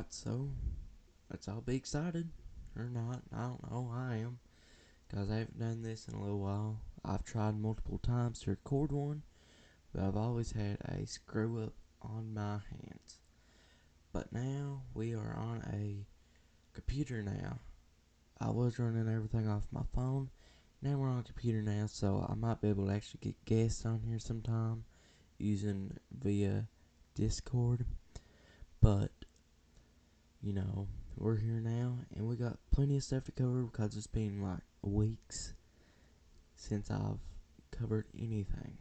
Alright, so let's all be excited. Or not, I don't know, I am. Because I haven't done this in a little while. I've tried multiple times to record one, but I've always had a screw up on my hands. But now we are on a computer now. I was running everything off my phone. Now we're on a computer now, so I might be able to actually get guests on here sometime using via Discord. But we're here now, and we got plenty of stuff to cover because it's been like weeks since I've covered anything.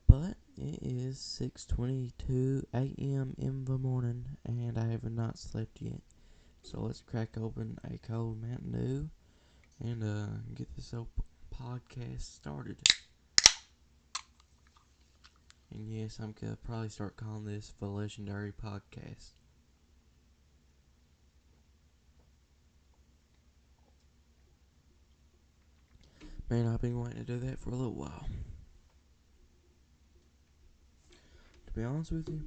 But it is 6:22 a.m. in the morning, and I have not slept yet. So let's crack open a cold Mountain Dew and get this old podcast started. And yes, I'm gonna probably start calling this the Legendary Podcast. Man, I've been waiting to do that for a little while. To be honest with you,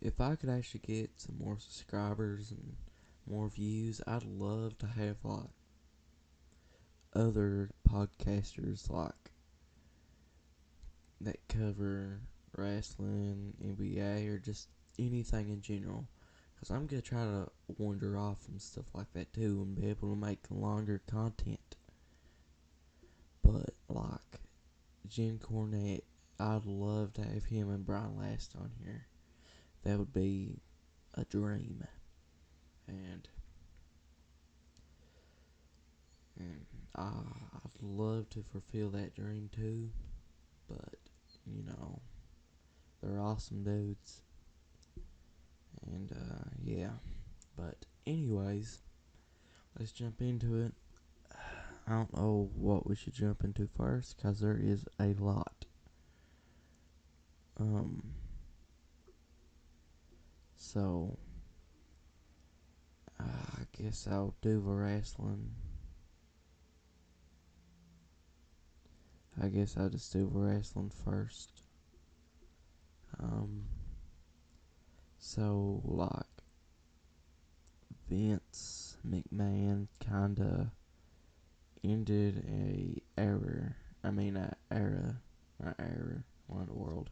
if I could actually get some more subscribers and more views, I'd love to have like other podcasters like that cover wrestling, NBA, or just anything in general. Because I'm going to try to wander off and stuff like that too and be able to make longer content. But like Jim Cornette, I'd love to have him and Brian Last on here. That would be a dream. And And I'd love to fulfill that dream too, but they're awesome dudes. And yeah. But anyways, let's jump into it. I don't know what we should jump into first, cause there is a lot. So I guess I'll do the wrestling. I guess I'll just do the wrestling first. So like Vince McMahon kinda ended one in the world.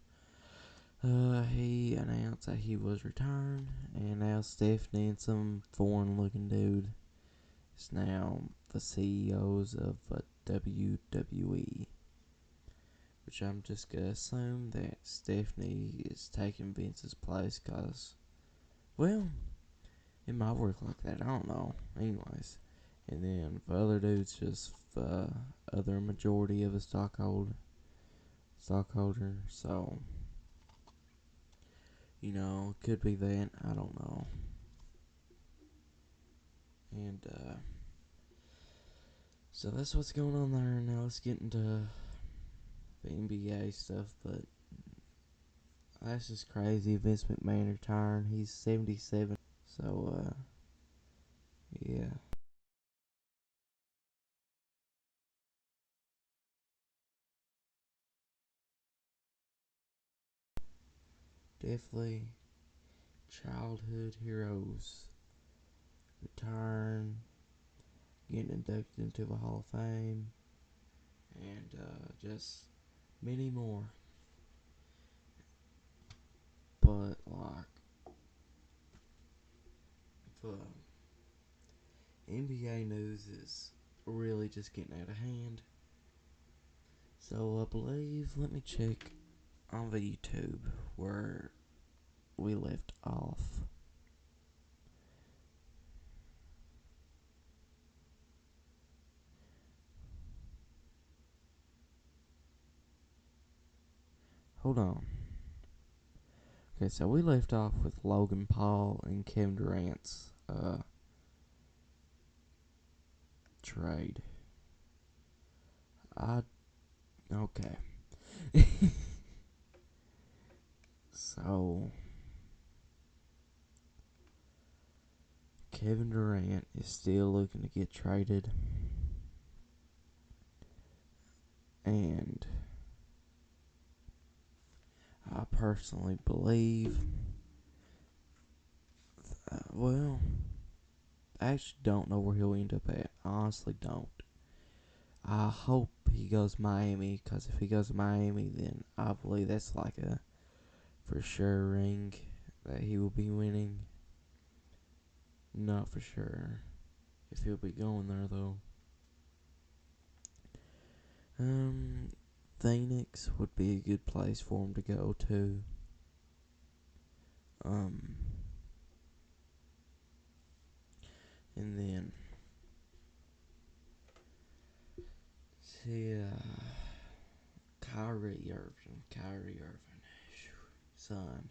He announced that he was retiring, and now Stephanie and some foreign-looking dude is now the CEOs of WWE. Which I'm just gonna assume that Stephanie is taking Vince's place, cause, well, it might work like that. I don't know. Anyways, and then the other dude's just the other majority of a stockholder. So, could be that. I don't know. And so that's what's going on there. Now let's get into the NBA stuff. But that's just crazy. Vince McMahon retiring. He's 77. So yeah. Definitely childhood heroes retiring, getting inducted into the Hall of Fame, and just many more. But like the NBA news is really just getting out of hand. So I believe, let me check on the YouTube where we left off. Hold on. Okay, so we left off with Logan Paul and Kevin Durant's trade. Okay. So Kevin Durant is still looking to get traded, and I personally believe Well, I actually don't know where he'll end up at. I honestly don't. I hope he goes Miami, because if he goes Miami, then I believe that's like a for sure ring that he will be winning. Not for sure if he'll be going there though. Phoenix would be a good place for him to go to. Um, and then see, Kyrie Irving, son.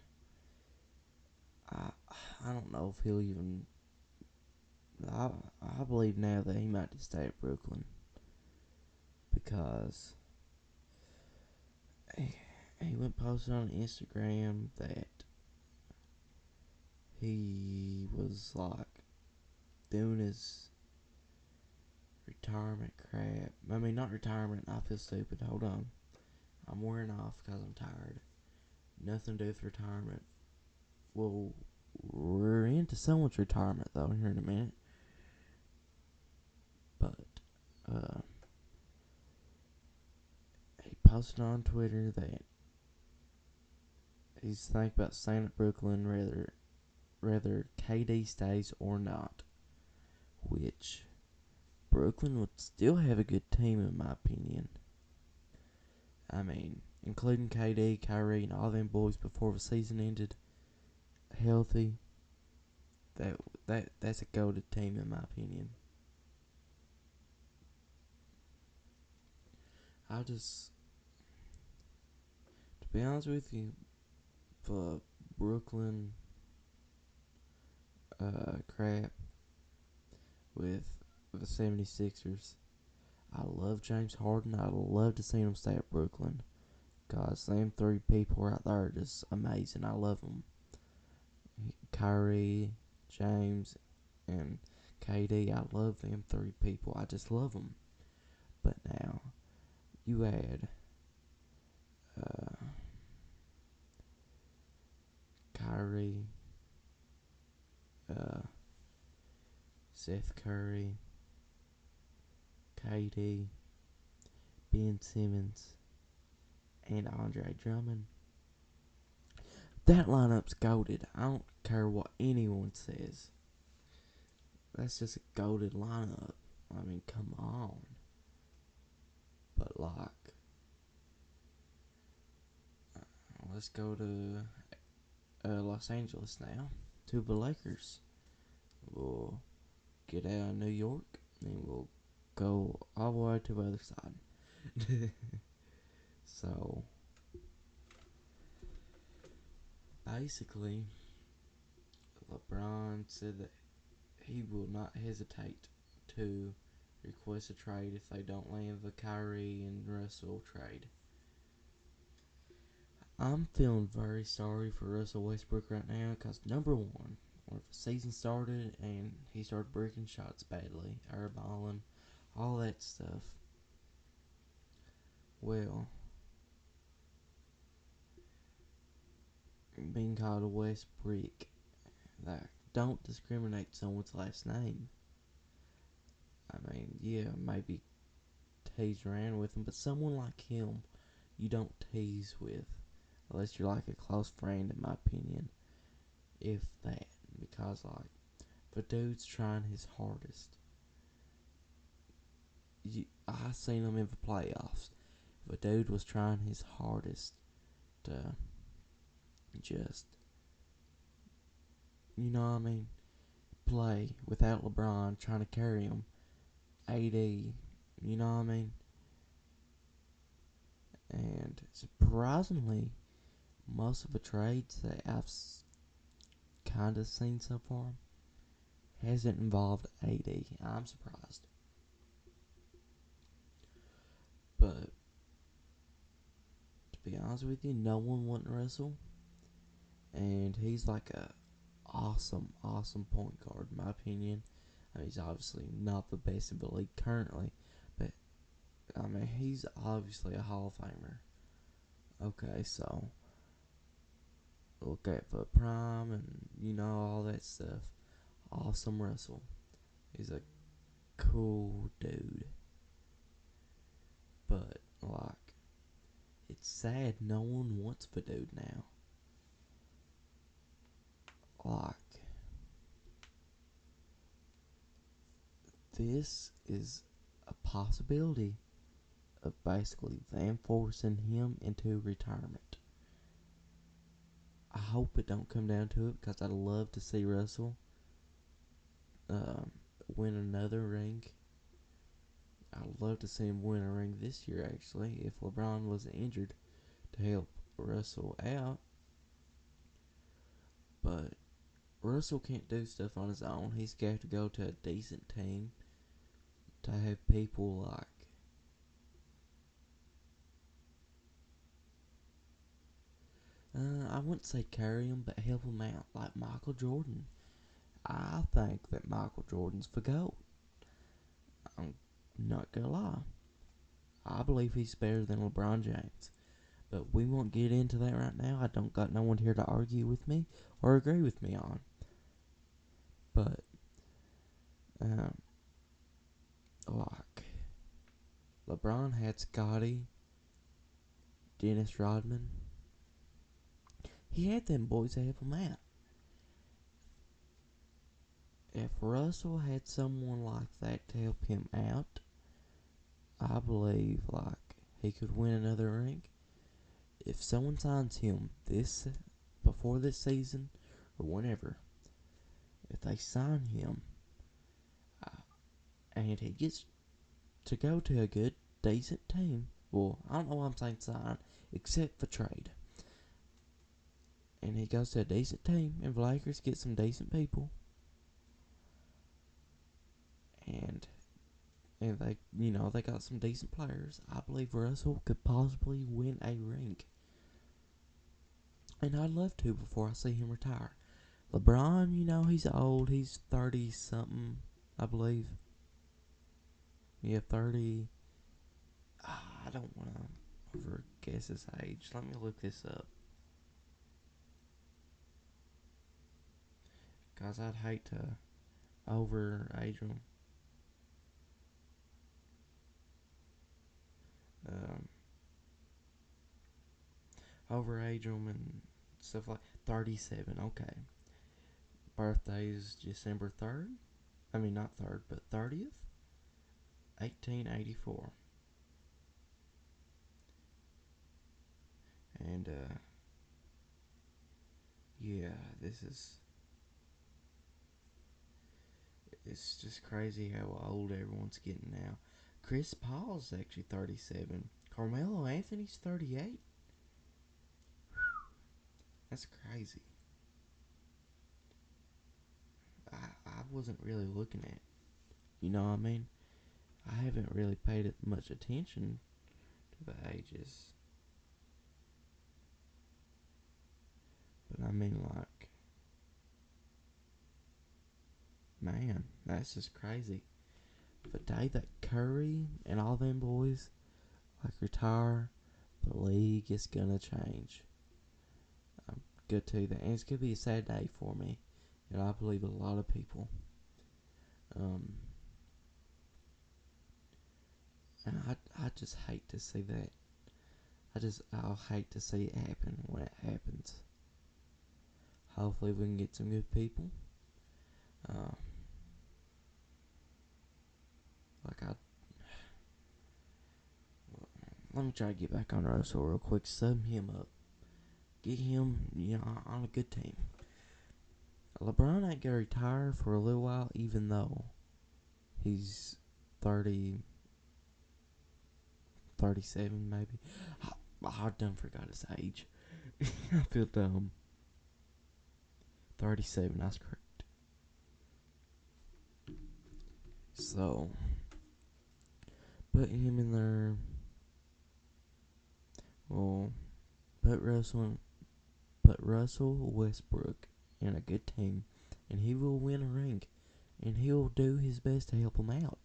I I don't know if he'll even. I I believe now that he might just stay at Brooklyn because he went posting on Instagram that he was like doing his retirement crap. I mean, not retirement. I feel stupid. Hold on. I'm wearing off because I'm tired. Nothing to do with retirement. Well, we're into someone's retirement though here in a minute. But he posted on Twitter that he's thinking about staying at Brooklyn whether KD stays or not. Which Brooklyn would still have a good team in my opinion. I mean, including KD, Kyrie, and all them boys before the season ended healthy. That's a goated team in my opinion. To be honest with you, for Brooklyn crap with the 76ers, I love James Harden. I'd love to see him stay at Brooklyn. Cause them three people right there are just amazing. I love them. Kyrie, James, and KD. I love them three people. I just love them. But now you add Kyrie, uh, Seth Curry, KD, Ben Simmons, and Andre Drummond. That lineup's goated. I don't care what anyone says. That's just a goated lineup. I mean, come on. But like, let's go to Los Angeles now. To the Lakers. We'll get out of New York and we'll go all the way to the other side. So, basically, LeBron said that he will not hesitate to request a trade if they don't land the Kyrie and Russell trade. I'm feeling very sorry for Russell Westbrook right now because, number one, when the season started and he started breaking shots badly, airballing, all that stuff, well, being called a Westbrook, like, don't discriminate someone's last name. I mean, yeah, maybe tease around with him, but someone like him, you don't tease with unless you're like a close friend, in my opinion. If that, because like the dude's trying his hardest. I seen him in the playoffs. The dude was trying his hardest to just, you know what I mean, play without LeBron trying to carry him. AD, you know what I mean? And surprisingly, most of the trades that I've kind of seen so far hasn't involved AD. I'm surprised. But to be honest with you, no one wanted Russell. And he's like a awesome point guard in my opinion. I mean, he's obviously not the best in the league currently, but I mean, he's obviously a Hall of Famer. Okay, so look at the prime and all that stuff. awesome Russell. He's a cool dude. But, like, it's sad no one wants the dude now. Like, this is a possibility of basically them forcing him into retirement. I hope it don't come down to it because I'd love to see Russell win another ring. I'd love to see him win a ring this year, actually, if LeBron wasn't injured to help Russell out. But Russell can't do stuff on his own. He's got to go to a decent team to have people like I wouldn't say carry him, but help him out, like Michael Jordan. I think that Michael Jordan's the GOAT. I'm not gonna lie. I believe he's better than LeBron James. But we won't get into that right now. I don't got no one here to argue with me or agree with me on. But, um, like, LeBron had Scotty, Dennis Rodman. He had them boys to help him out. If Russell had someone like that to help him out, I believe, like, he could win another ring. If someone signs him before this season, or whenever, if they sign him, and he gets to go to a good, decent team, well, I don't know why I'm saying sign, except for trade, and he goes to a decent team, and the Lakers get some decent people, and they got some decent players, I believe Russell could possibly win a ring. And I'd love to before I see him retire. LeBron, he's old. He's 30-something, I believe. Yeah, 30. I don't want to over-guess his age. Let me look this up. Because I'd hate to over-age him. Over-age him and stuff like 37. Okay. Birthday is December 3rd. I mean, not 3rd, but 30th. 1884. And, yeah, it's just crazy how old everyone's getting now. Chris Paul's actually 37. Carmelo Anthony's 38. That's crazy. I wasn't really looking at, you know what I mean? I haven't really paid much attention to the ages. But I mean, like, man, that's just crazy. The day that Curry and all them boys, like, retire, the league is gonna change. I'm good to that. And it's gonna be a sad day for me. And I believe a lot of people. And I just hate to see that. I'll hate to see it happen when it happens. Hopefully we can get some good people. Like let me try to get back on Russell real quick. Sum him up. Get him, on a good team. LeBron ain't gonna retire for a little while, even though he's 30, 37 maybe. I done forgot his age. I feel dumb. 37, that's correct. So, put him in there. Well, put Russell Westbrook in a good team, and he will win a ring, and he'll do his best to help him out.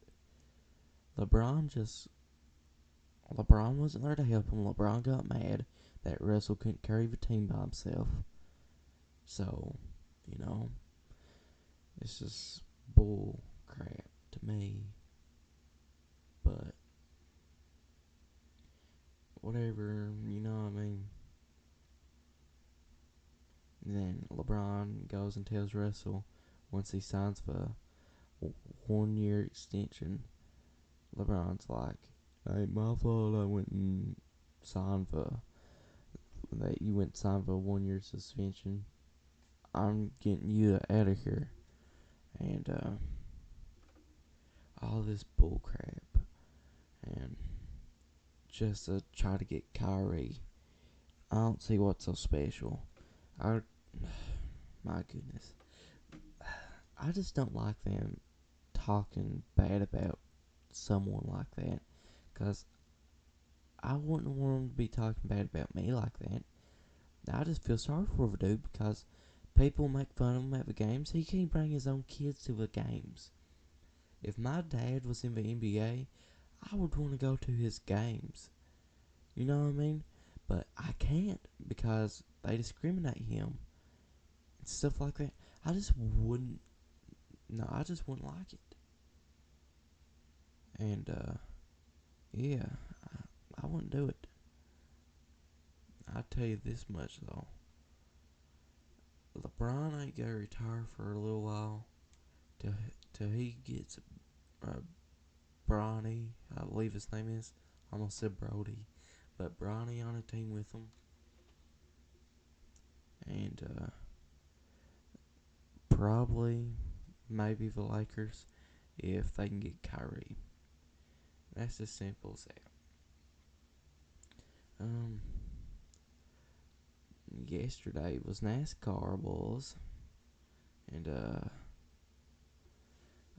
LeBron wasn't there to help him. LeBron got mad that Russell couldn't carry the team by himself. So, It's just bull crap to me. But whatever, you know what I mean. And then LeBron goes and tells Russell once he signs for a 1 year extension. LeBron's like, "Ain't my fault I went and signed for that. You went and signed for a 1 year suspension. I'm getting you out of here." And all this bull crap. And just to try to get Kyrie. I don't see what's so special. I, my goodness. I just don't like them talking bad about someone like that. Because I wouldn't want them to be talking bad about me like that. I just feel sorry for the dude because people make fun of him at the games. He can't bring his own kids to the games. If my dad was in the NBA, I would want to go to his games. You know what I mean? But I can't because they discriminate him and stuff like that. I just wouldn't. No, I just wouldn't like it. And yeah, I wouldn't do it. I tell you this much though: LeBron ain't gonna retire for a little while till he gets Bronny. I believe his name is. I almost said Brody, but Bronny on a team with him, and probably maybe the Lakers if they can get Kyrie. That's as simple as that. Um, Yesterday was NASCAR, boys, and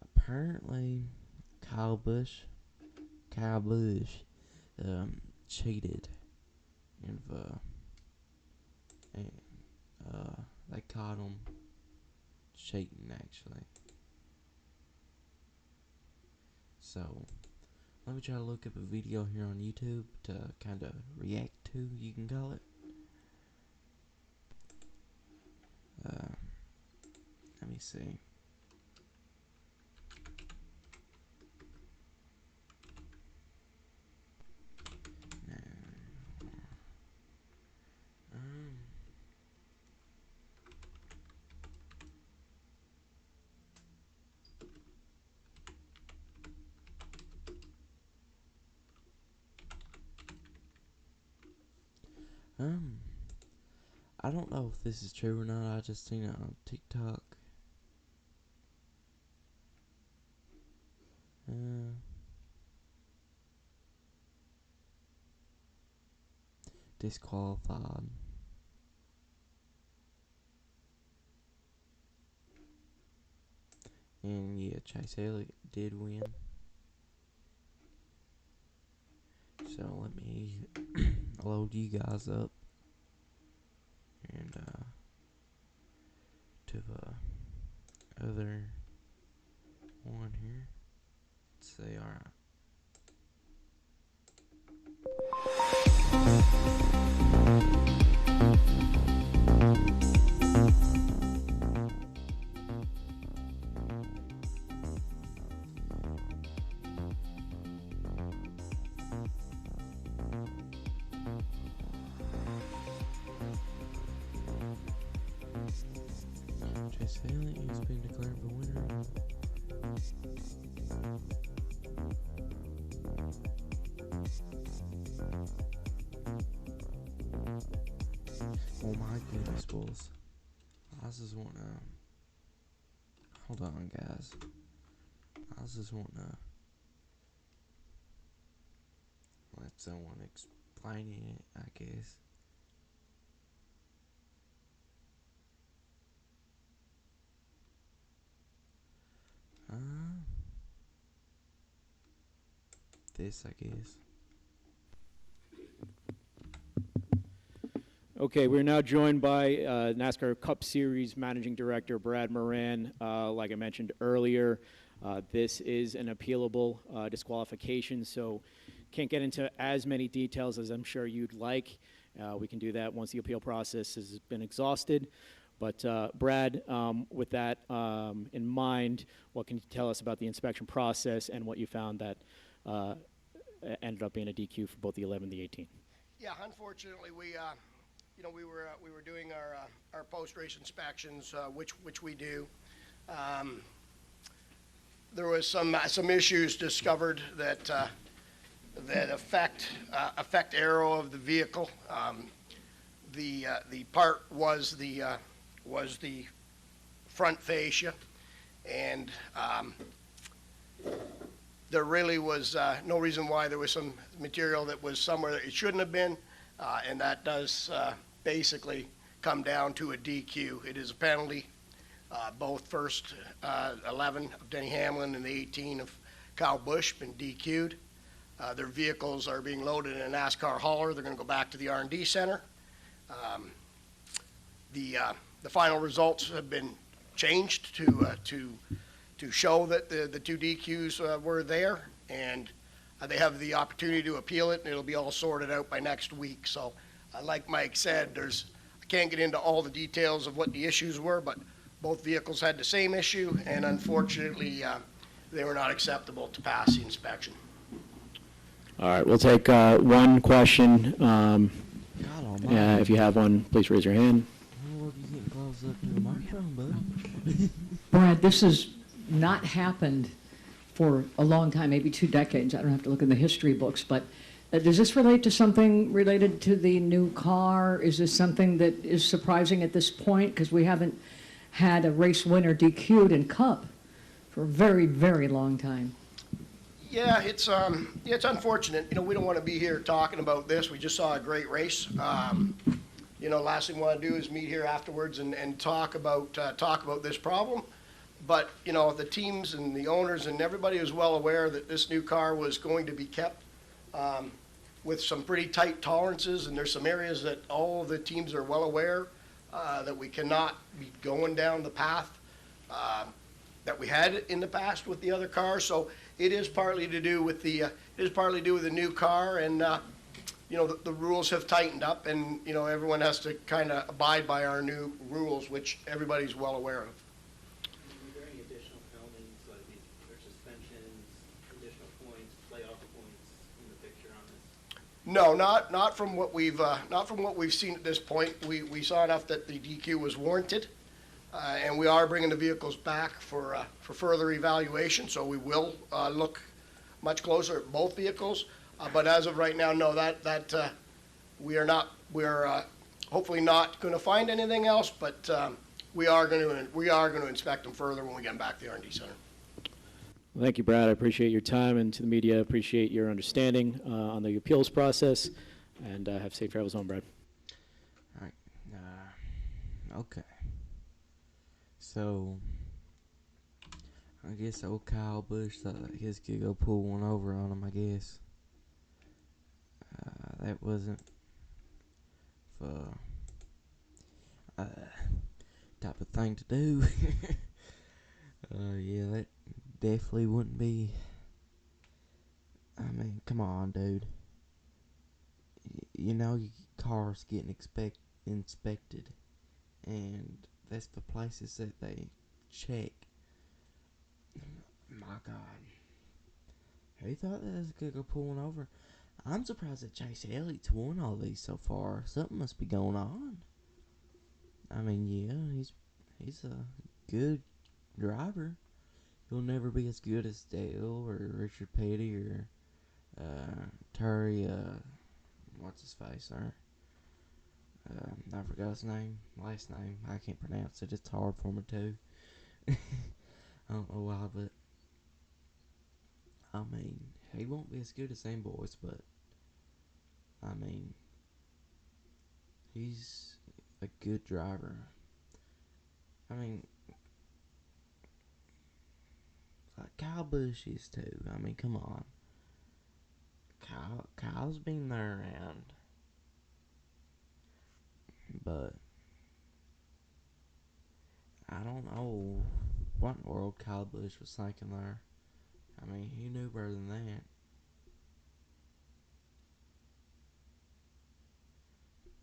apparently Kyle Busch, Kyle Busch, cheated, and and they caught him cheating actually. So let me try to look up a video here on YouTube to kind of react to, you can call it. Let me see. Um, um, I don't know if this is true or not. I just seen it on TikTok. Uh, Disqualified. And yeah, Chase Elliott did win. So let me load you guys up and to the other one here. Let's see, alright. Chase Elliott has been declared the winner. Oh my goodness, boys. I just want to. Hold on, guys. I just want to let someone explain it, I guess. This, I guess. Okay, we're now joined by NASCAR Cup Series Managing Director Brad Moran. Like I mentioned earlier, this is an appealable disqualification, so can't get into as many details as I'm sure you'd like. We can do that once the appeal process has been exhausted. But Brad, with that in mind, what can you tell us about the inspection process and what you found that ended up being a DQ for both the 11 and the 18? Yeah, unfortunately, we were doing our post race inspections, which we do. There was some issues discovered that affect aero of the vehicle. The part was the front fascia, and there really was no reason why there was some material that was somewhere that it shouldn't have been, and that does basically come down to a DQ. It is a penalty. Both first 11 of Denny Hamlin and the 18 of Kyle Busch been DQ'd. Their vehicles are being loaded in a NASCAR hauler. They're going to go back to the R&D center. The final results have been changed to show that the two DQs were there, and they have the opportunity to appeal it, and it'll be all sorted out by next week. So, like Mike said, I can't get into all the details of what the issues were, but both vehicles had the same issue, and unfortunately, they were not acceptable to pass the inspection. All right, we'll take one question. If you have one, please raise your hand. Well, you getting close up to the microphone, bud. Brad, this has not happened for a long time, maybe 2 decades. I don't have to look in the history books, but does this relate to something related to the new car? Is this something that is surprising at this point? Because we haven't had a race winner DQ'd in Cup for a very, very long time. Yeah, it's unfortunate. We don't want to be here talking about this. We just saw a great race. Last thing we want to do is meet here afterwards and talk about this problem. But the teams and the owners and everybody is well aware that this new car was going to be kept with some pretty tight tolerances, and there's some areas that all of the teams are well aware that we cannot be going down the path that we had in the past with the other cars. So it is partly to do with the new car, and the rules have tightened up, and everyone has to kind of abide by our new rules, which everybody's well aware of. Are there any additional penalties, like or suspensions, additional points, playoff points in the picture on this? No, not from what we've seen at this point. We saw enough that the DQ was warranted, and we are bringing the vehicles back for further evaluation. So we will look much closer at both vehicles. But as of right now, no, that we are not. We're hopefully not going to find anything else, but we are going to inspect them further when we get them back to the R&D center. Well, thank you, Brad. I appreciate your time, and to the media, appreciate your understanding on the appeals process, and have safe travels home, Brad. All right. Okay. So, I guess old Kyle Busch thought his could go pull one over on him, I guess. That wasn't for type of thing to do. Yeah, that definitely wouldn't be. I mean, come on, dude. Your car's getting inspected, and that's the places that they check. My God, who thought that was gonna go pulling over? I'm surprised that Chase Elliott's won all these so far. Something must be going on. I mean, yeah, he's a good driver. He'll never be as good as Dale or Richard Petty or Terry. What's his face there? I forgot his last name. I can't pronounce it. It's hard for me too. I don't know why, but I mean, he won't be as good as them boys, but I mean, he's a good driver. I mean, like Kyle Busch is too. I mean, come on. Kyle's been there around, but I don't know what in the world Kyle Busch was thinking there. I mean, he knew better than that.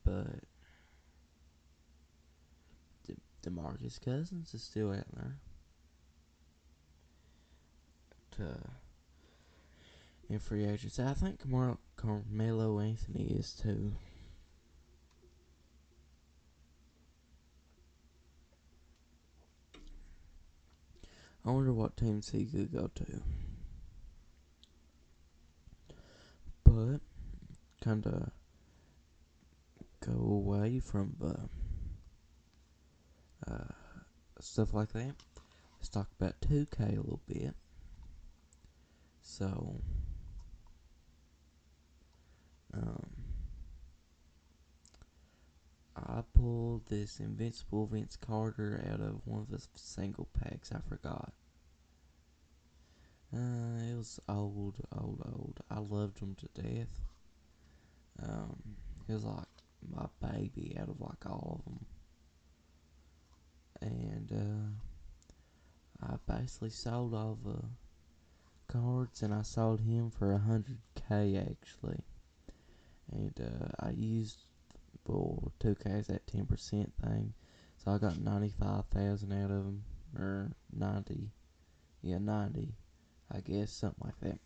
But DeMarcus Cousins is still out there. In free agency, I think Carmelo Anthony is too. I wonder what teams he could go to. But kind of go away from stuff like that. Let's talk about 2K a little bit. So, I pulled this Invincible Vince Carter out of one of the single packs. I forgot. It was old. I loved him to death. He was like my baby out of like all of them. And I basically sold all the cards, and I sold him for 100K actually. And I used 2K's that 10% thing, so I got 95,000 out of him, or 90, 90, I guess, something like that.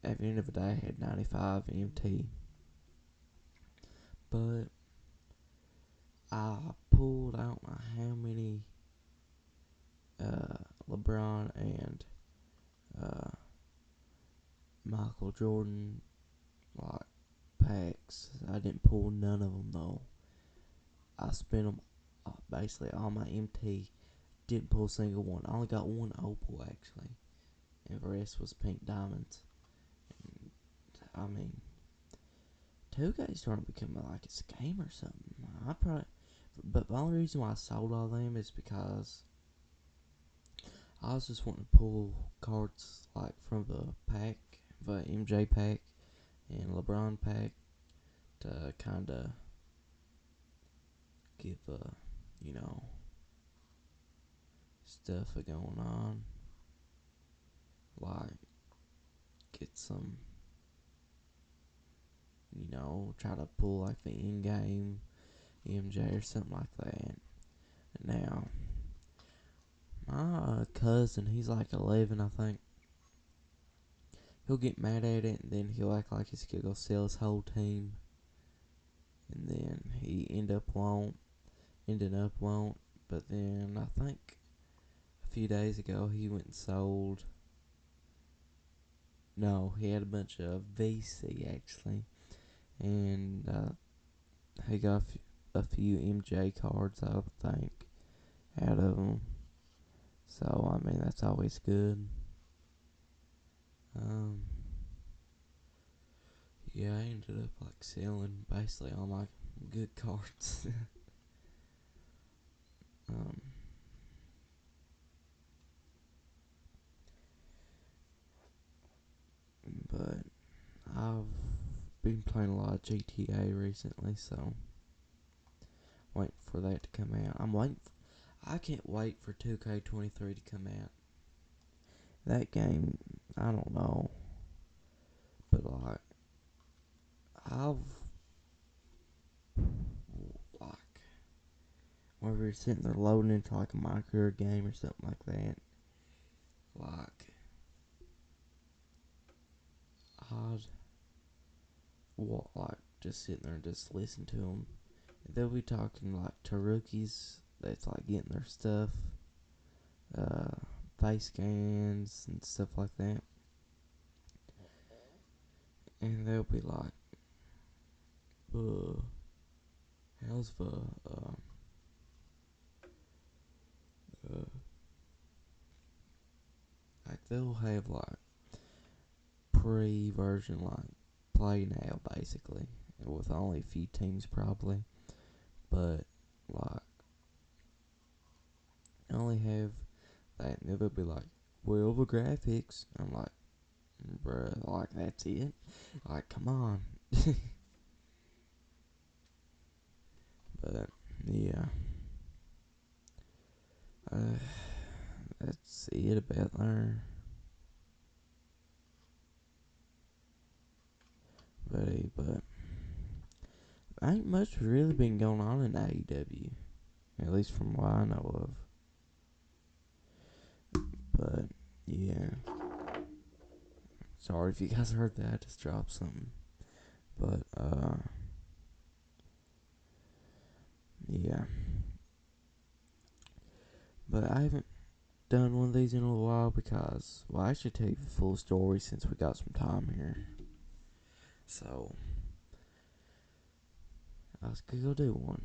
At the end of the day, I had 95 MT, but I pulled, I don't know how many LeBron and Michael Jordan like packs. I didn't pull none of them though. I spent them basically all my MT. Didn't pull a single one. I only got one opal actually, and the rest was pink diamonds. And, I mean, 2K's starting to become like a scam or something. But the only reason why I sold all them is because I was just wanting to pull cards like from the pack, the MJ pack and LeBron pack, to kind of give stuff going on, like get some, try to pull like the in-game MJ or something like that. Now, my cousin, he's like 11, I think. He'll get mad at it, and then he'll act like he's gonna go sell his whole team, and then he ended up won't. But then I think a few days ago he went and sold. No, he had a bunch of VC actually, and he got a few MJ cards, I would think, out of them. So I mean that's always good. Yeah, I ended up like selling basically all my good cards. um, but I've been playing a lot of GTA recently, so waiting for that to come out. I can't wait for 2K23 to come out. That game, I don't know, but like I've like whenever you're sitting there loading into like a micro game or something like that, like I'd like just sitting there and just listen to them. They'll be talking like to rookies that's like getting their stuff, face scans and stuff like that, and they'll be like, how's the uh, like they'll have like pre-version like play now basically, with only a few teams probably, but like I only have that, and they'll be like, well, the graphics. I'm like, bruh, like that's it? Like, come on. But yeah, uh, that's it about there. But ain't much really been going on in AEW. at least from what I know of. But yeah, sorry if you guys heard that. I just dropped something. But yeah. But I haven't done one of these in a little while because, well, I should tell you the full story since we got some time here. So, I was gonna go do one.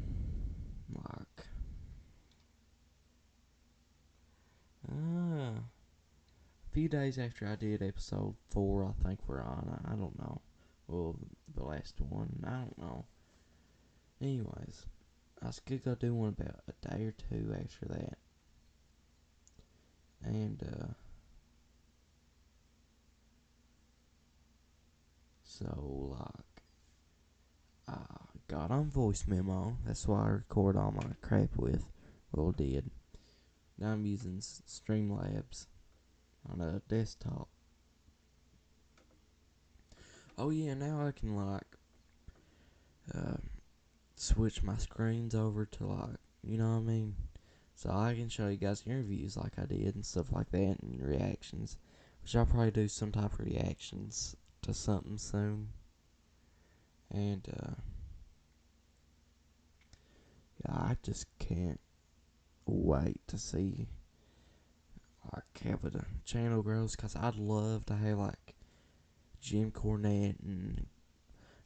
Like, a few days after I did episode 4, I think we're on. I don't know. Well, the last one, I don't know. Anyways, I was gonna go do one about a day or two after that. And, so, like, I got on voice memo. That's why I record all my crap with. Well, did. Now I'm using Streamlabs on a desktop. Oh yeah, now I can uh, switch my screens over to you know what I mean? So I can show you guys interviews like I did and stuff like that and reactions. Which I'll probably do some type of reactions to something soon. And yeah, I just can't wait to see how the channel grows, because I'd love to have Jim Cornette and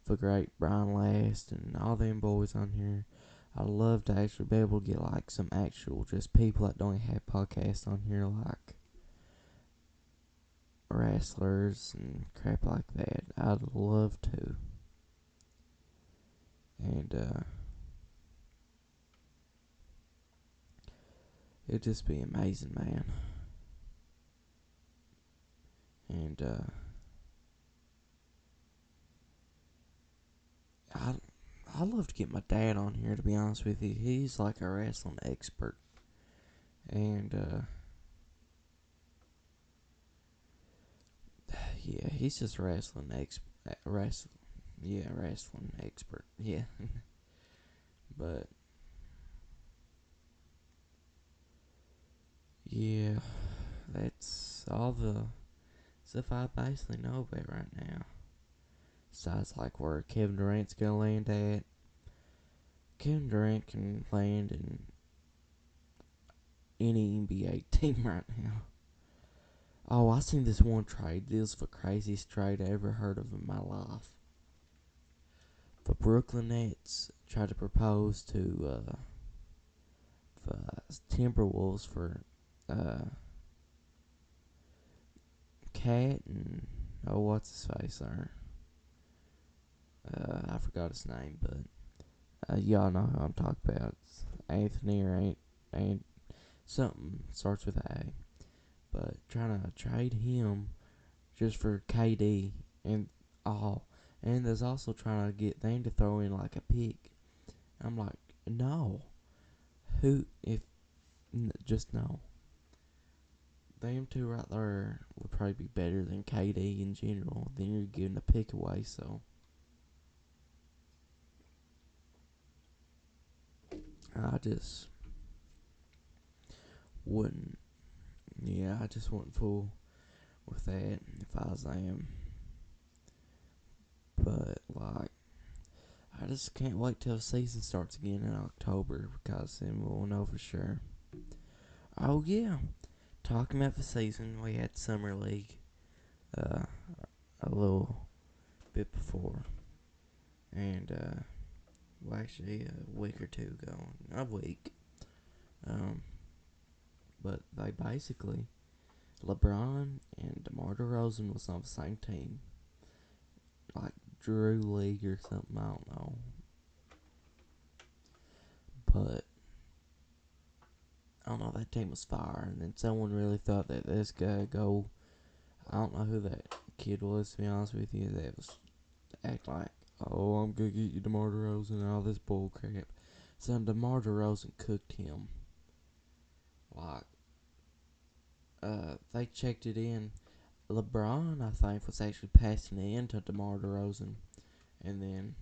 the great Brian Last and all them boys on here. I'd love to actually be able to get some actual just people that don't have podcasts on here, like wrestlers and crap like that. I'd love to. And it'd just be amazing, man. And I'd love to get my dad on here, to be honest with you. He's like a wrestling expert. And yeah, he's just wrestling expert. Yeah. But yeah, that's all the stuff I basically know about right now. Besides where Kevin Durant's gonna land at. Kevin Durant can land in any NBA team right now. Oh, I seen this one trade. This was the craziest trade I ever heard of in my life. The Brooklyn Nets tried to propose to the Timberwolves for Cat and what's his face there? I forgot his name, but y'all know who I'm talking about. It's Anthony or ain't something starts with A. But trying to trade him just for KD and all. And there's also trying to get them to throw in a pick. I'm like, no. Just no. Them two right there would probably be better than KD in general. Then you're giving a pick away, so. I just wouldn't. Yeah, I just wouldn't fool with that if I was them. But, I just can't wait till the season starts again in October, because then we'll know for sure. Oh, yeah. Talking about the season, we had Summer League a little bit before. And, well, actually, a week or two ago. A week. But they basically, LeBron and DeMar DeRozan was on the same team. Drew League or something, I don't know. But I don't know, that team was fire. And then someone really thought that this guy go. I don't know who that kid was, to be honest with you. That was act like, oh, I'm gonna get you DeMar DeRozan and all this bull crap. So DeMar DeRozan cooked him. They checked it in. LeBron, I think, was actually passing it in to DeMar DeRozan, and then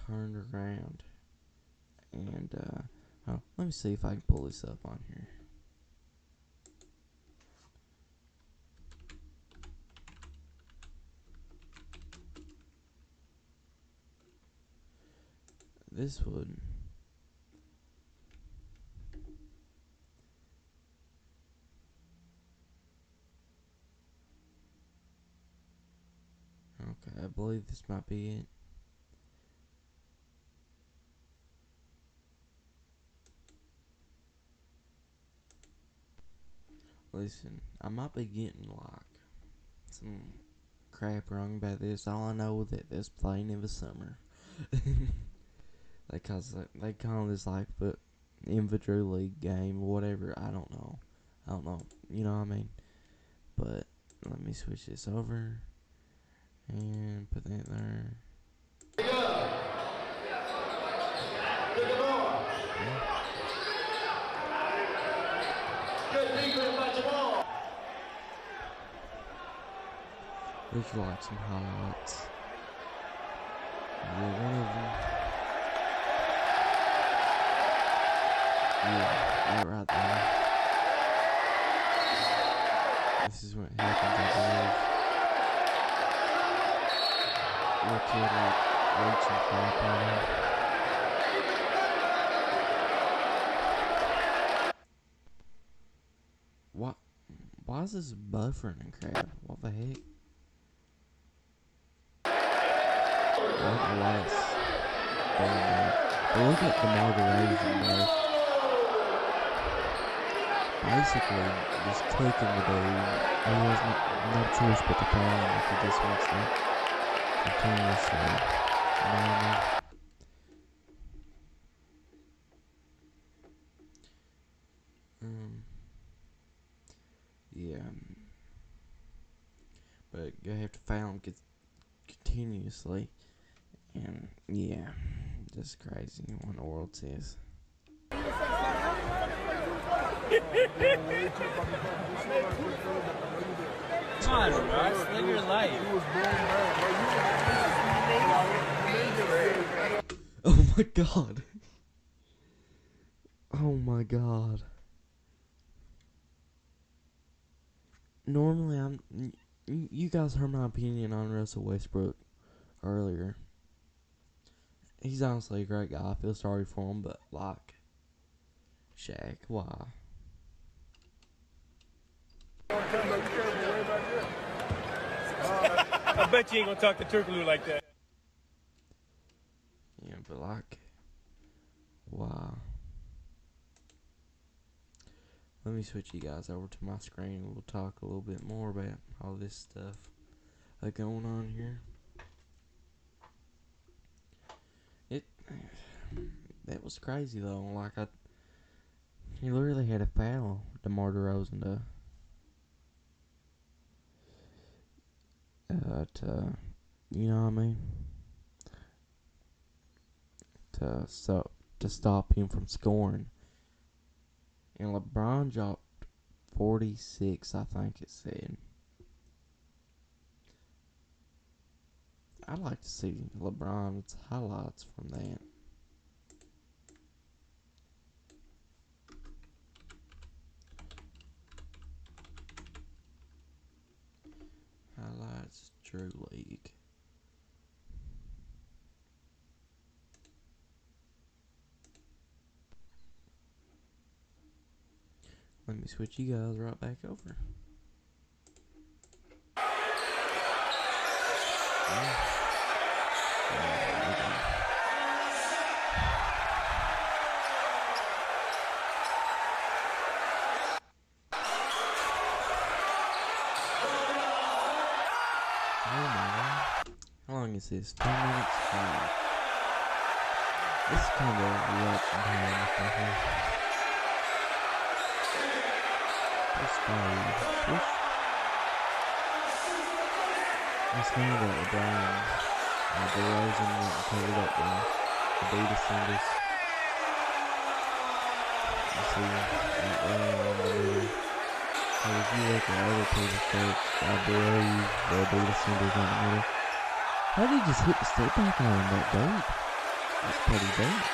turned around And, let me see if I can pull this up on here. This would... Okay, I believe this might be it. Listen, I might be getting like some crap wrong about this. All I know is that this playing in the summer. They call this like the infantry league game or whatever. I don't know. You know what I mean? But let me switch this over and put that there. These are like some highlights. Yeah, one of them. Yeah, right there. This is what happens, I believe. Little kid like reaching crap on him. What? Why is this buffering and crap? What the heck? Less than that. But look at DeMar DeRozan, bro. Basically, just clicking the dude. He has no choice but to play him if he just wants to continuously. You know what I mean? Yeah. But you have to foul him continuously. And yeah, just crazy what the world says. Come on, Russ, live your life. Oh my god. Oh my god. Normally you guys heard my opinion on Russell Westbrook earlier. He's honestly a great guy. I feel sorry for him, but like, Shaq, why? I bet you ain't gonna talk to Turkaloo like that. Yeah, but like, wow. Let me switch you guys over to my screen and we'll talk a little bit more about all this stuff going on here. That was crazy though. Like he literally had a foul, DeMar DeRozan to, you know what I mean? To stop him from scoring. And LeBron dropped 46, I think it said. I'd like to see LeBron's highlights from that. Highlights Drew League. Let me switch you guys right back over. Oh my god. How long is this? 10 minutes? This is kind of a lot of time right here. Let's know that LeBron and DeRozan went and covered up the Adidas symbols. You see that right around the middle. So if you look at other people's shirts, I believe the Adidas symbols on the middle. How did he just hit the step back on that dope? That's pretty dope.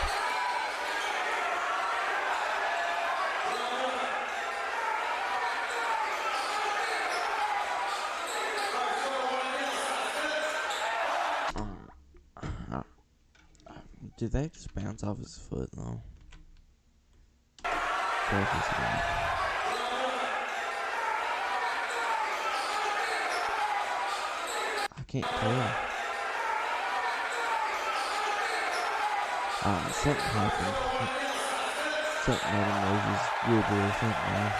Did that just bounce off his foot, though? Focus again. I can't tell. Something happened. Something made him move his dribble or something now.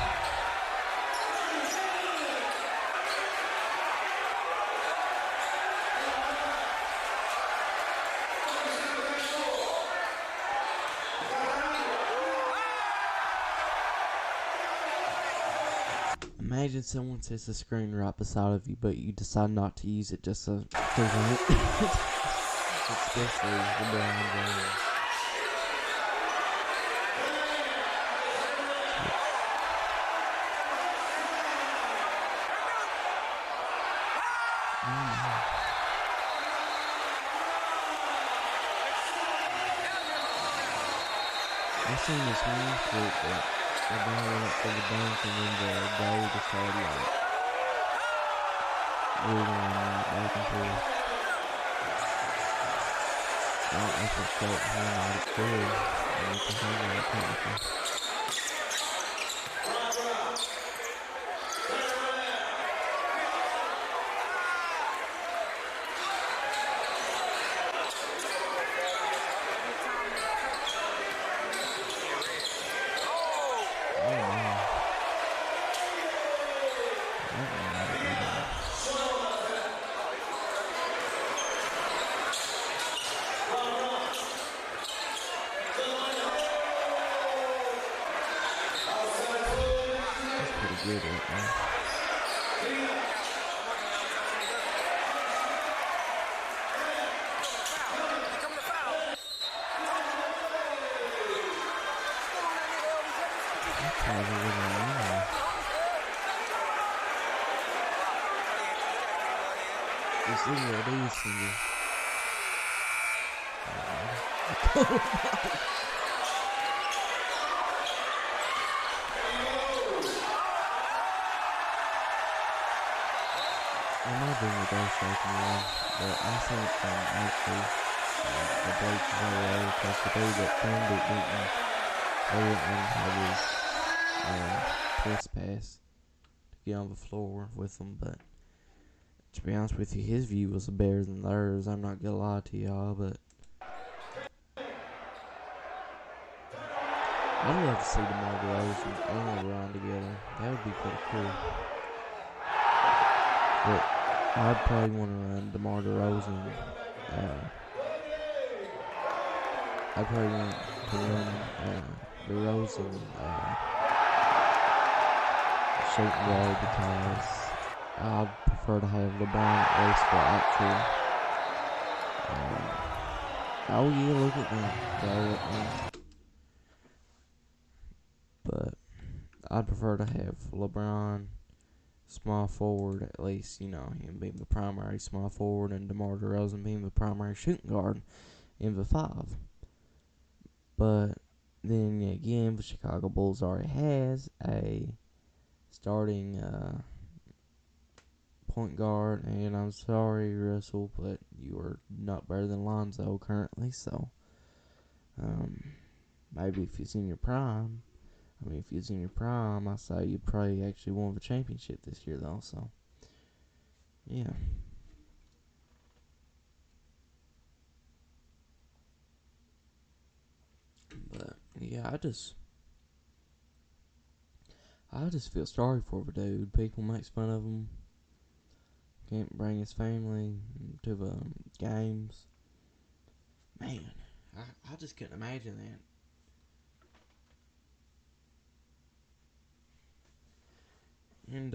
Imagine someone sets a screen right beside of you, but you decide not to use it just to prevent it. Especially LeBron James. I seen this one clip that LeBron went up to the bank and then the goal just started like wiggling back and forth. I don't know if it's felt him out at good. I need to have that technical. Good right now. This is what it is, Cindy. I might bring the ghost shaking one, but I think actually the Blake is alright because the dude that filmed it they didn't have his press pass to get on the floor with them, but to be honest with you, his view was better than theirs. I'm not gonna lie to y'all, but I'd love to see DeMar DeRozan and LeBron together. That would be pretty cool. But I'd probably want to run DeMar DeRozan. I'd probably want to run DeRozan shooting guard because I'd prefer to have LeBron at least for actual. Oh yeah, look at that. But I'd prefer to have LeBron small forward, at least, you know, him being the primary small forward and DeMar DeRozan being the primary shooting guard in the 5. But then again, the Chicago Bulls already has a starting point guard, and I'm sorry, Russell, but you are not better than Lonzo currently, so maybe if he's in your prime, if he was in your prime, I say you'd probably actually won the championship this year, though. So, yeah. But yeah, I just feel sorry for the dude. People make fun of him. Can't bring his family to the games. Man, I just couldn't imagine that. And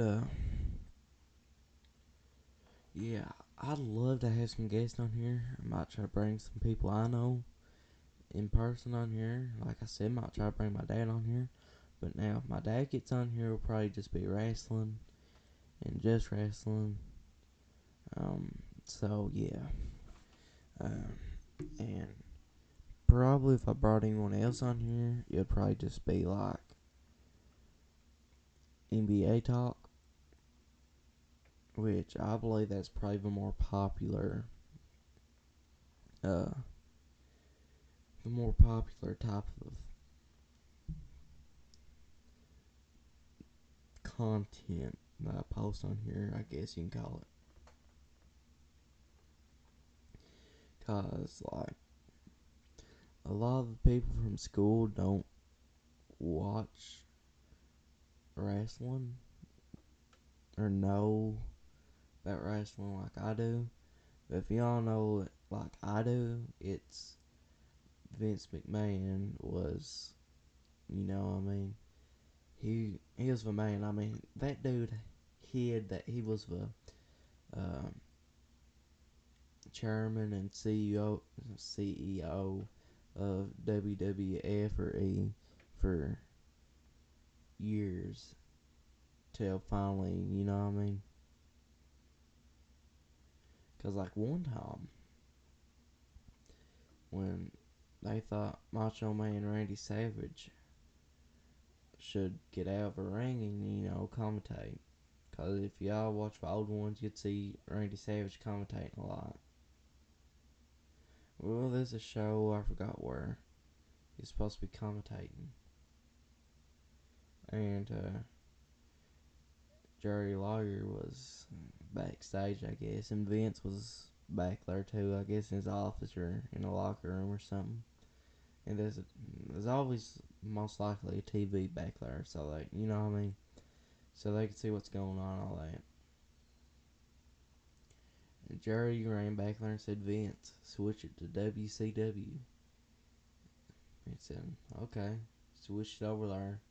yeah, I'd love to have some guests on here. I might try to bring some people I know in person on here. Like I said, might try to bring my dad on here. But now, if my dad gets on here, it'll probably just be wrestling and just wrestling. So yeah. And probably if I brought anyone else on here, it'd probably just be like NBA talk, which I believe that's probably the more popular the more popular type of content that I post on here, I guess you can call it. 'Cause, like, a lot of the people from school don't watch wrestling or know about wrestling like I do. But if y'all know it like I do, it's Vince McMahon was, I mean, he was the man. I mean, that dude he was the chairman and CEO of WWF or E for years till finally, you know what I mean? Cause like one time when they thought Macho Man Randy Savage should get out of the ring and commentate. Cause if y'all watch the old ones, you'd see Randy Savage commentating a lot. Well, there's a show, I forgot where, he's supposed to be commentating. And, Jerry Lawyer was backstage, I guess, and Vince was back there too, I guess in his office or in a locker room or something. And there's always most likely a TV back there, so they, you know what I mean? So they can see what's going on, all that. And Jerry ran back there and said, Vince, switch it to WCW. Vince said, okay, switched it over there.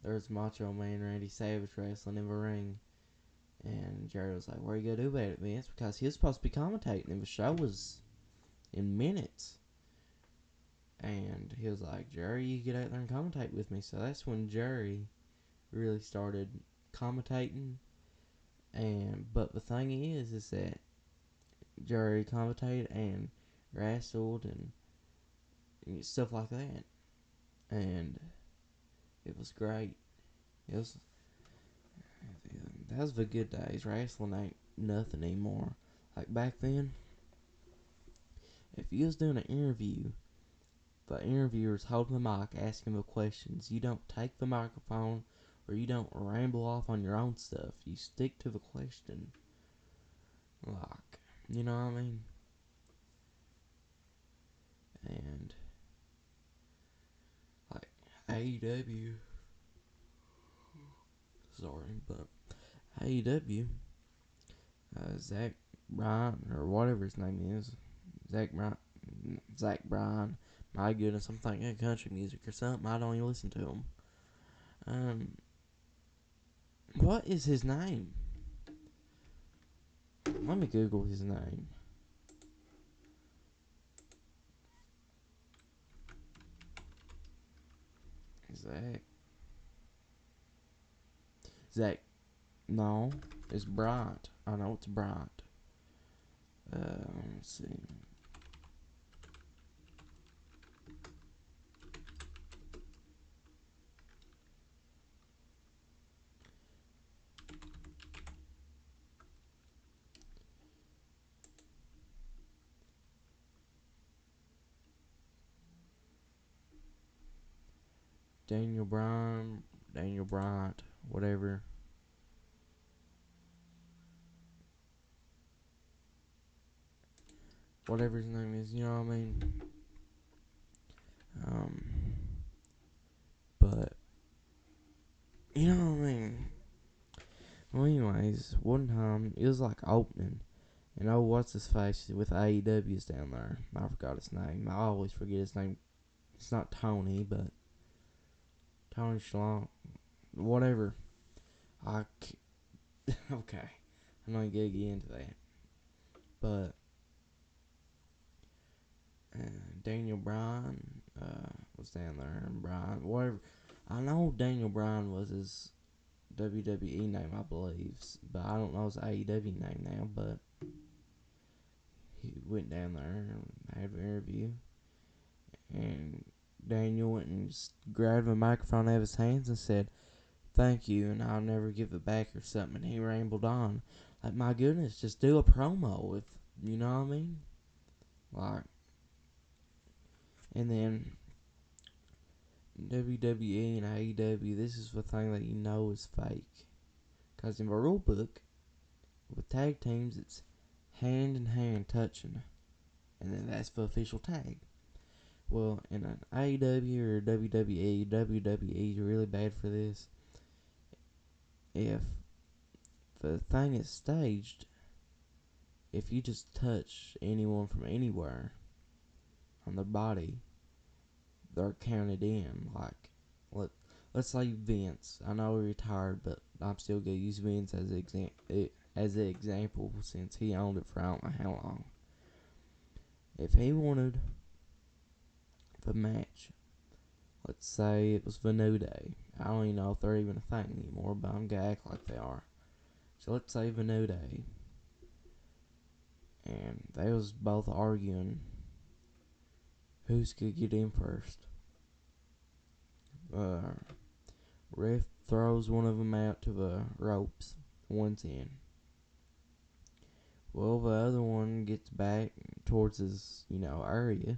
There's Macho Man Randy Savage wrestling in the ring. And Jerry was like, what are you going to do about it, Vince? Because he was supposed to be commentating and the show was in minutes. And he was like, Jerry, you get out there and commentate with me. So that's when Jerry really started commentating. But the thing is that Jerry commentated and wrestled and stuff like that. And it was great. That was the good days. Wrestling ain't nothing anymore. Like back then, if you was doing an interview, the interviewer's holding the mic, asking the questions. You don't take the microphone or you don't ramble off on your own stuff. You stick to the question. Like, you know what I mean? And, like, AEW. Sorry, but AEW, Zach Bryan, or whatever his name is. Zach Bryan. My goodness, I'm thinking of country music or something. I don't even listen to him. What is his name? Let me Google his name. Zach. No, it's Bryant. I know it's Bryant. Let's see. Daniel Bryant, whatever. Whatever his name is, you know what I mean? Um, but, you know what I mean? Well, anyways, one time, it was like opening. And oh, what's his face with AEW's down there? I forgot his name. I always forget his name. It's not Tony, but Tony Shalom. Whatever. Okay. I'm not gonna get into that. But Daniel Bryan was down there, and Bryan, whatever. I know Daniel Bryan was his WWE name, I believe, but I don't know his AEW name now. But he went down there and had an interview, and Daniel went and just grabbed the microphone out of his hands and said, "Thank you, and I'll never give it back," or something. And he rambled on. Like, my goodness, just do a promo if you know what I mean. Like, And then WWE and AEW, this is the thing that you know is fake. Because in the rule book, with tag teams, it's hand in hand touching. And then that's the official tag. Well, in an AEW or WWE, WWE is really bad for this. If the thing is staged, if you just touch anyone from anywhere on their body, they're counted in. Like, let's say Vince. I know he's retired, but I'm still gonna use Vince as an example since he owned it for I don't know how long. If he wanted the match, let's say it was the New Day. I don't even know if they're even a thing anymore, but I'm gonna act like they are. So let's say the New Day, and they was both arguing who's gonna get in first. Ref throws one of them out to the ropes. One's in. Well, the other one gets back towards his, area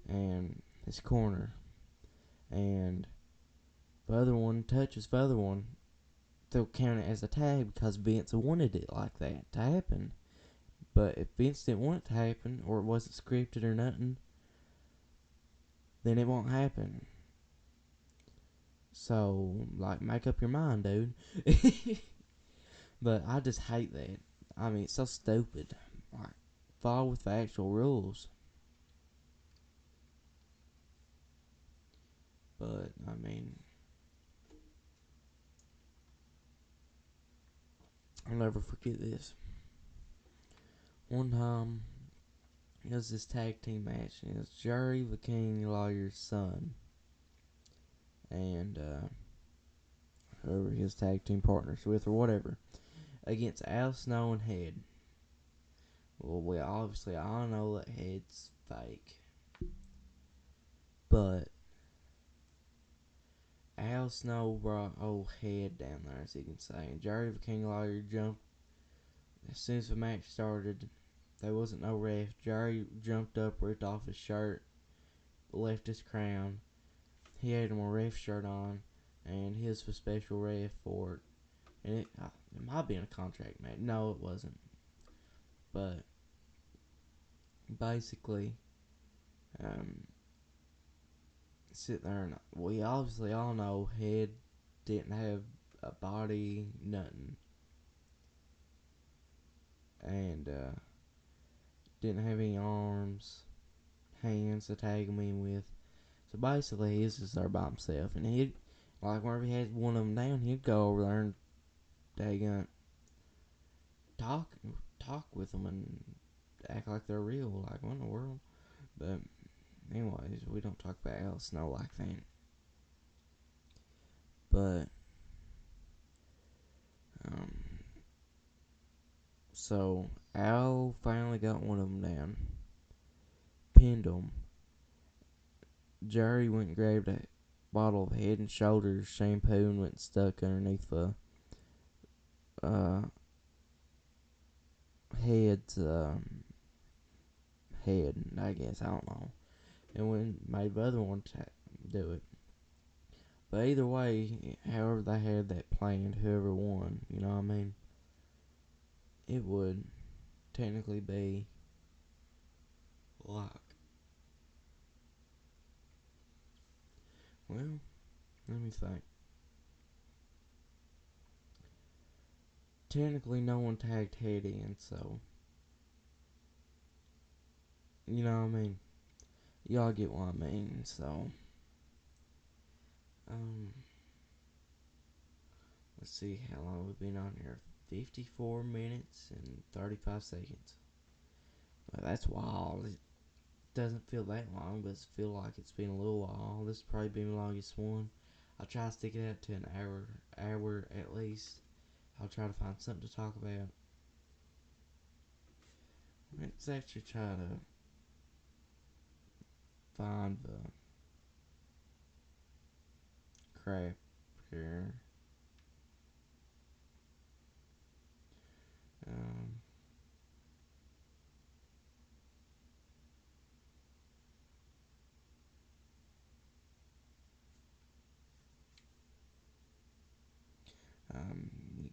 and his corner, and the other one touches the other one. They'll count it as a tag because Vince wanted it like that to happen. But if Vince didn't want it to happen, or it wasn't scripted or nothing, then it won't happen. So, like, make up your mind, dude. But I just hate that. I mean, it's so stupid. Like, follow with the actual rules. But, I mean, I'll never forget this. One time, it was this tag team match, and it was Jerry the King Lawyer's son, and whoever his tag team partners with or whatever, against Al Snow and Head. Well, we obviously all know that Head's fake, but Al Snow brought old Head down there, as you can say, and Jerry the King Lawyer jumped. As soon as the match started, there wasn't no ref. Jerry jumped up, ripped off his shirt, left his crown. He had him a ref shirt on, and he was the special ref for it. And it might have been a contract match. No, it wasn't. But basically, sit there and we obviously all know Head didn't have a body, nothing, and didn't have any arms, hands to tag him in with. So basically, he's just there by himself, and he'd like whenever he had one of them down, he'd go over there and daggone talk with them and act like they're real. Like, what in the world? But anyways, we don't talk about Al Snow like that. But so Al finally got one of them down, pinned him. Jerry went and grabbed a bottle of Head and Shoulders shampoo and went and stuck underneath the Head's head, I guess, I don't know. And when made the other one do it. But either way, however they had that planned, whoever won, you know what I mean? It would technically be like, well, let me think. Technically, no one tagged Head in, so, you know what I mean? Y'all get what I mean, so, let's see how long we've been on here. 54 minutes and 35 seconds. Well, that's wild. It doesn't feel that long, but it feel like it's been a little while. This has probably been the longest one. I'll try to stick it out to an hour at least. I'll try to find something to talk about. Let's actually try to find the crap here. Um,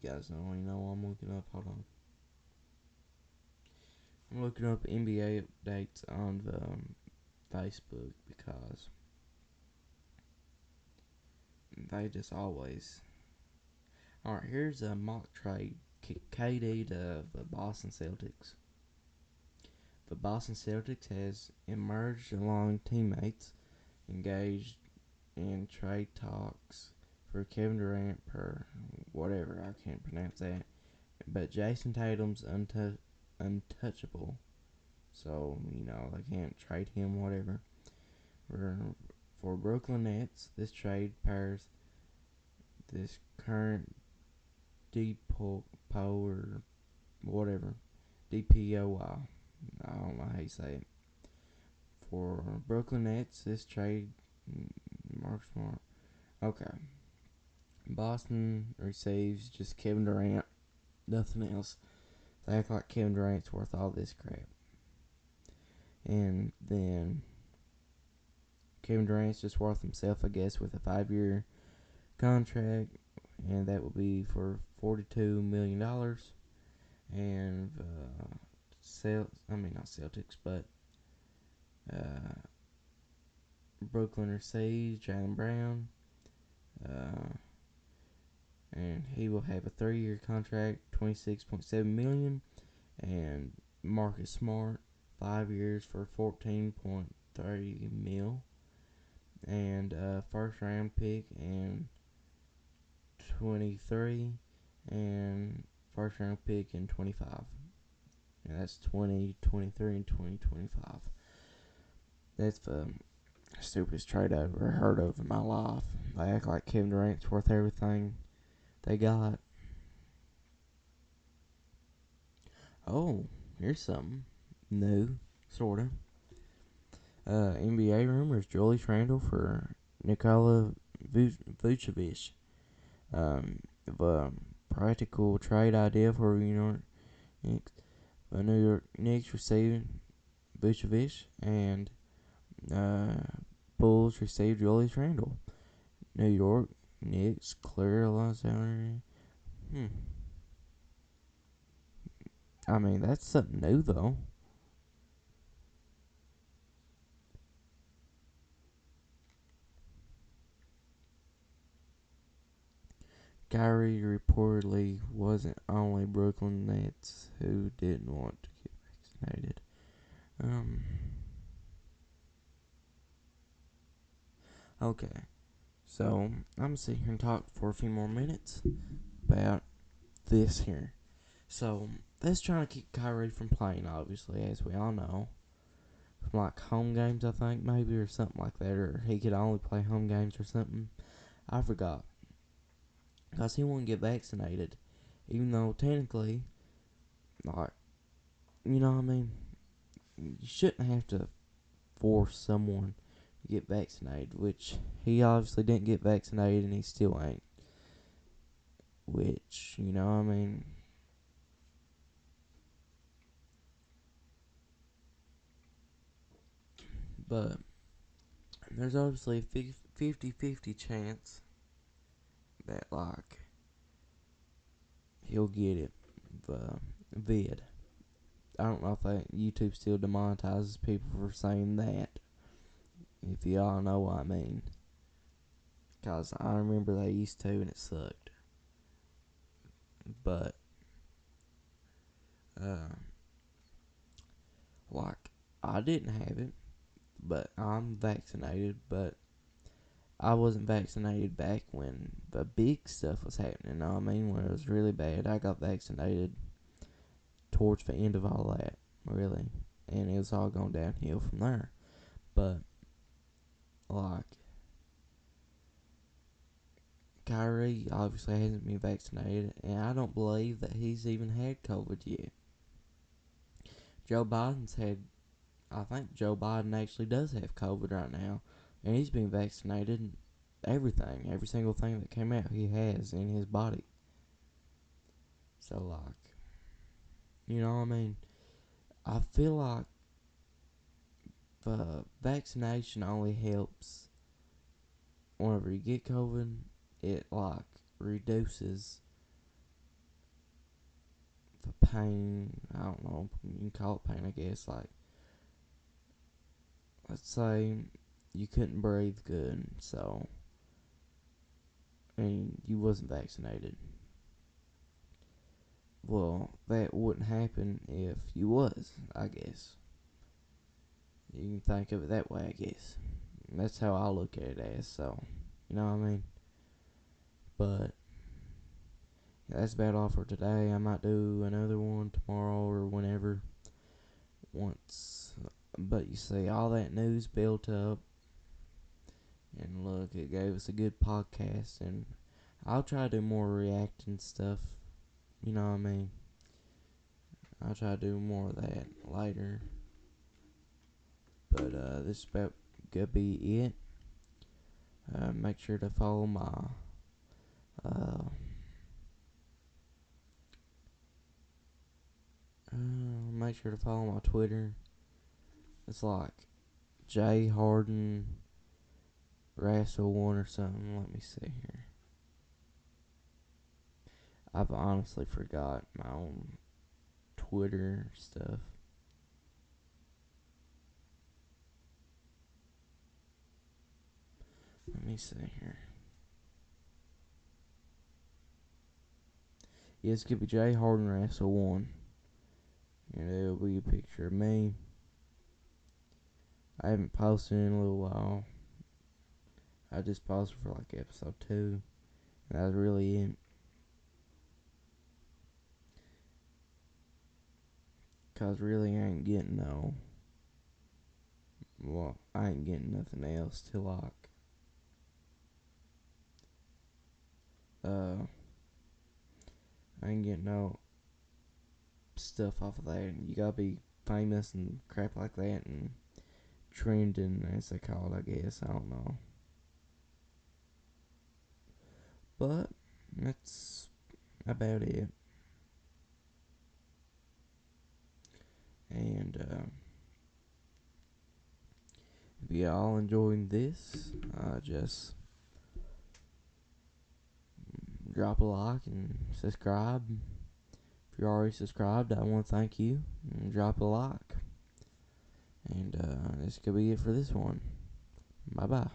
guys don't already know what I'm looking up. Hold on. I'm looking up NBA updates on the Facebook because they just always. Alright, here's a mock trade. KD to the Boston Celtics. The Boston Celtics has emerged along teammates engaged in trade talks for Kevin Durant per whatever, I can't pronounce that. But Jason Tatum's untouchable. So, they can't trade him, whatever. For Brooklyn Nets, this trade pairs this current DPO or whatever, DPOY. I don't know how you say it. For Brooklyn Nets, this trade, Mark Smart. Okay. Boston receives just Kevin Durant, nothing else. They act like Kevin Durant's worth all this crap. And then Kevin Durant's just worth himself, I guess, with a 5-year contract, and that will be for $42 million. And not Celtics, but Brooklyn receives Jaylen Brown, and he will have a 3-year contract, $26.7 million, and Marcus Smart, 5 years for $14.30 million, and a first round pick in 23, and first round pick in 25. And that's 2023 and 2025. That's the stupidest trade I've ever heard of in my life. They act like Kevin Durant's worth everything they got. Oh, here's something new, sorta. NBA rumors: Julius Randle for Nikola Vucevic. The practical trade idea for New York Knicks. The New York Knicks received Vucevic, and Bulls received Julius Randle. New York Knicks clear a lot of salary. I mean, that's something new, though. Kyrie reportedly wasn't only Brooklyn Nets who didn't want to get vaccinated. Okay, so I'm gonna sit here and talk for a few more minutes about this here. So that's trying to keep Kyrie from playing, obviously, as we all know. From like home games, I think, maybe, or something like that, or he could only play home games or something. I forgot. Because he wouldn't get vaccinated. Even though, technically, like, you know what I mean? You shouldn't have to force someone to get vaccinated, which he obviously didn't get vaccinated and he still ain't. Which, you know what I mean? But there's obviously a 50-50 chance that, like, he'll get it. The vid. I don't know if YouTube still demonetizes people for saying that. If y'all know what I mean. Because I remember they used to and it sucked. But, like, I didn't have it. But I'm vaccinated. But I wasn't vaccinated back when the big stuff was happening. You know what I mean? When it was really bad. I got vaccinated towards the end of all that. Really. And it was all going downhill from there. But, like, Kyrie obviously hasn't been vaccinated, and I don't believe that he's even had COVID yet. Joe Biden's had, I think Joe Biden actually does have COVID right now, and he's been vaccinated. Everything, every single thing that came out, he has in his body. So, like, you know what I mean? I feel like the vaccination only helps whenever you get COVID. It, like, reduces pain. I don't know. You can call it pain, I guess. Like, let's say you couldn't breathe good, so, and you wasn't vaccinated. Well, that wouldn't happen if you was, I guess. You can think of it that way, I guess. That's how I look at it as, so, you know what I mean? But, yeah, that's about all for today. I might do another one tomorrow or whenever, once. But you see, all that news built up, and look, it gave us a good podcast, and I'll try to do more reacting stuff, you know what I mean? I'll try to do more of that later. But this is about gonna be it. Make sure to follow my make sure to follow my Twitter. It's like J Harden Russell one or something. Let me see here. I've honestly forgot my own Twitter stuff. Let me see here. Yeah, it's gonna be J Harden Russell one. And it'll be a picture of me. I haven't posted in a little while. I just posted for like episode 2. And that was really it. Cause really I ain't getting no. Well, I ain't getting nothing else to like. I ain't getting no stuff off of that. You gotta be famous and crap like that and trending, as they call it, I guess. I don't know. But that's about it. And if y'all enjoying this, just drop a like and subscribe. If you're already subscribed, I want to thank you. And drop a like. And this could be it for this one. Bye bye.